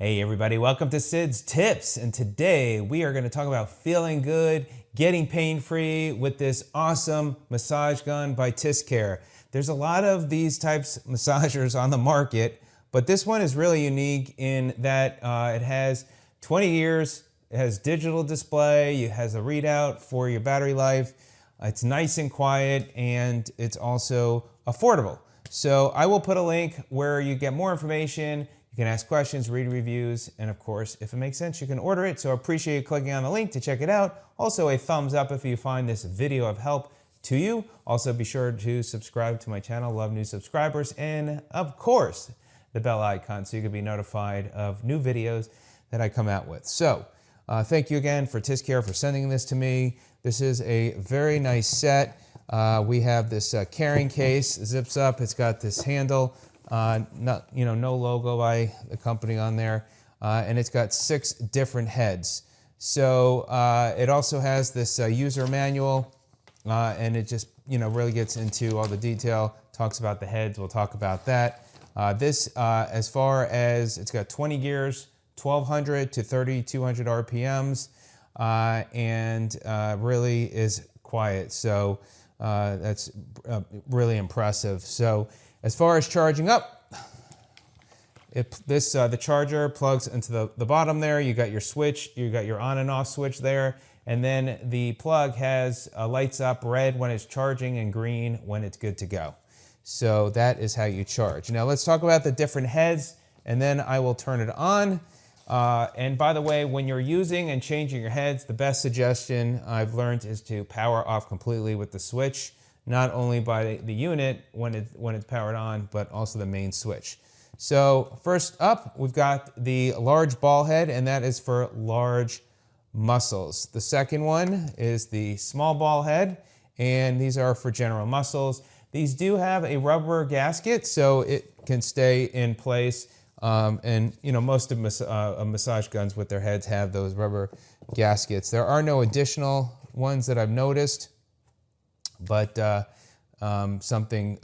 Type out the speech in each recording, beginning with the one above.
Hey everybody, welcome to Sid's Tips, and today we are going to talk about feeling good, getting pain-free with this awesome massage gun by TISSCARE. There's a lot of these types of massagers on the market, but this one is really unique in that it has 20 years, it has digital display, it has a readout for your battery life, it's nice and quiet, and it's also affordable. So I will put a link where you get more information. You can ask questions, read reviews, and of course, if it makes sense, you can order it. So I appreciate you clicking on the link to check it out. Also, a thumbs up if you find this video of help to you. Also, be sure to subscribe to my channel. Love new subscribers. And of course, the bell icon so you can be notified of new videos that I come out with. So thank you again for TISSCARE for sending this to me. This is a very nice set. We have this carrying case, zips up. It's got this handle. No logo by the company on there, and it's got 6 different heads. So it also has this user manual, and it just really gets into all the detail. Talks about the heads. We'll talk about that. As far as it's got 20 gears, 1200 to 3200 RPMs, and really is quiet. So that's really impressive. So as far as charging up, the charger plugs into the bottom there. You got your switch, you got your on and off switch there, and then the plug has lights up red when it's charging and green when it's good to go. So that is how you charge. Now let's talk about the different heads, and then I will turn it on. And by the way, when you're using and changing your heads, the best suggestion I've learned is to power off completely with the switch. Not only by the unit when it's powered on, but also the main switch. So first up, we've got the large ball head, and that is for large muscles. The second one is the small ball head, and these are for general muscles. These do have a rubber gasket, so it can stay in place. And most of massage guns with their heads have those rubber gaskets. There are no additional ones that I've noticed. But something,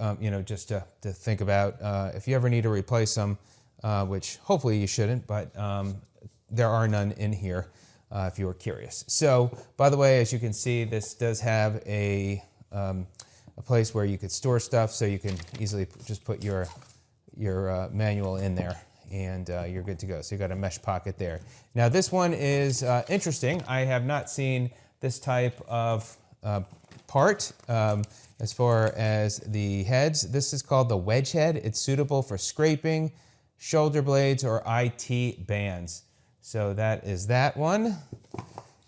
just to think about if you ever need to replace them, which hopefully you shouldn't, but there are none in here if you were curious. So, by the way, as you can see, this does have a place where you could store stuff, so you can easily just put your manual in there, and you're good to go. So you got a mesh pocket there. Now, this one is interesting. I have not seen this type of part as far as the heads. This is called the wedge head. It's suitable for scraping, shoulder blades, or IT bands. So that is that one.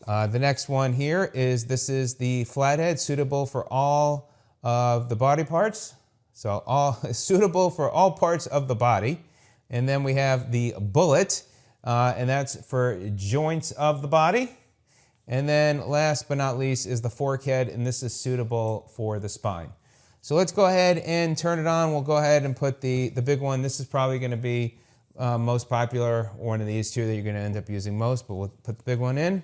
The next one here is this is the flathead, suitable for all of the body parts. So suitable for all parts of the body. And then we have the bullet, and that's for joints of the body. And then last but not least is the fork head, and this is suitable for the spine. So let's go ahead and turn it on. We'll go ahead and put the big one. This is probably going to be most popular, one of these two that you're going to end up using most, but we'll put the big one in.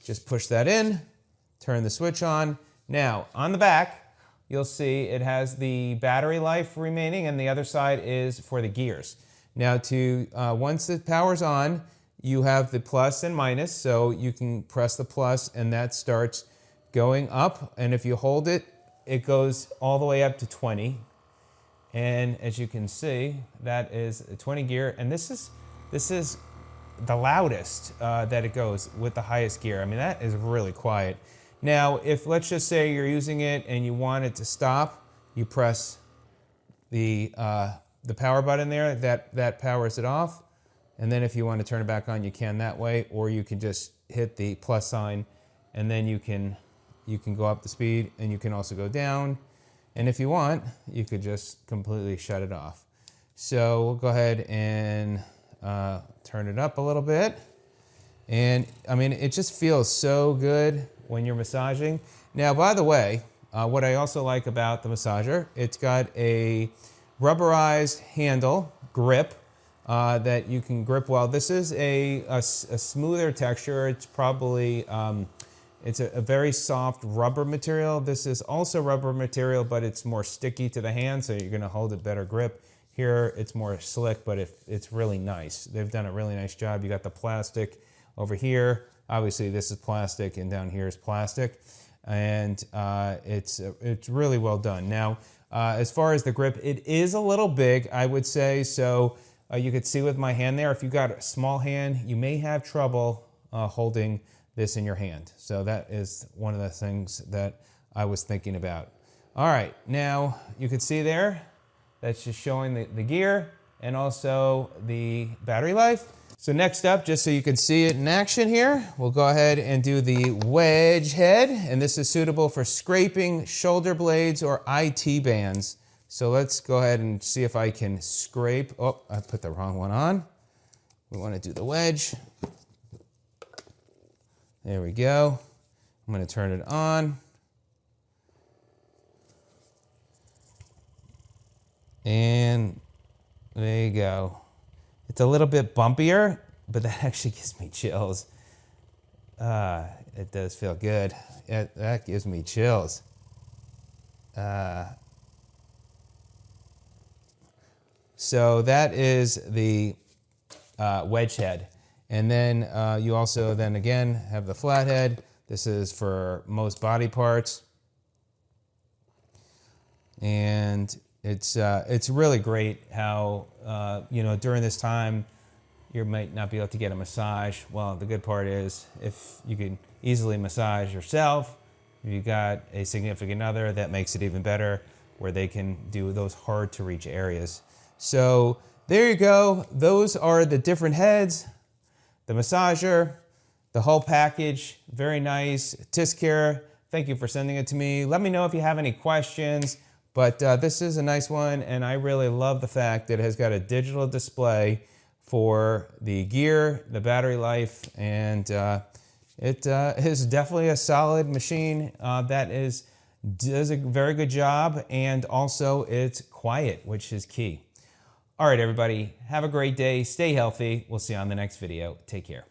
Just push that in, turn the switch on. Now, on the back, you'll see it has the battery life remaining, and the other side is for the gears. Now, once the power's on, you have the plus and minus, so you can press the plus and that starts going up. And if you hold it, it goes all the way up to 20. And as you can see, that is a 20 gear. And this is the loudest that it goes with the highest gear. I mean, that is really quiet. Now, if let's just say you're using it and you want it to stop, you press the power button there, that powers it off. And then if you want to turn it back on, you can that way, or you can just hit the plus sign, and then you can go up the speed, and you can also go down. And if you want, you could just completely shut it off. So we'll go ahead and turn it up a little bit. And I mean, it just feels so good when you're massaging. Now, by the way, what I also like about the massager, it's got a rubberized handle grip. That you can grip well. This is a smoother texture. It's probably, it's a very soft rubber material. This is also rubber material, but it's more sticky to the hand, so you're gonna hold a better grip. Here it's more slick, but it's really nice. They've done a really nice job. You got the plastic over here. Obviously this is plastic, and down here is plastic. And it's really well done. Now, as far as the grip, it is a little big, I would say. So you could see with my hand there, if you got a small hand, you may have trouble holding this in your hand. So that is one of the things that I was thinking about. All right, now you can see there, that's just showing the gear and also the battery life. So next up, just so you can see it in action here, we'll go ahead and do the wedge head. And this is suitable for scraping shoulder blades or IT bands. So let's go ahead and see if I can scrape. Oh, I put the wrong one on. We want to do the wedge. There we go. I'm going to turn it on. And there you go. It's a little bit bumpier, but that actually gives me chills. It does feel good. That gives me chills. So that is the wedge head. And then you also then again have the flat head. This is for most body parts. And it's really great how, you know, during this time, you might not be able to get a massage. Well, the good part is if you can easily massage yourself, if you got a significant other, that makes it even better, where they can do those hard to reach areas. So there you go. Those are the different heads, the massager, the whole package. Very nice. TISSCARE, thank you for sending it to me. Let me know if you have any questions. But this is a nice one, and I really love the fact that it has got a digital display for the gear, the battery life, and it is definitely a solid machine that does a very good job, and also it's quiet, which is key. All right, everybody, have a great day. Stay healthy. We'll see you on the next video. Take care.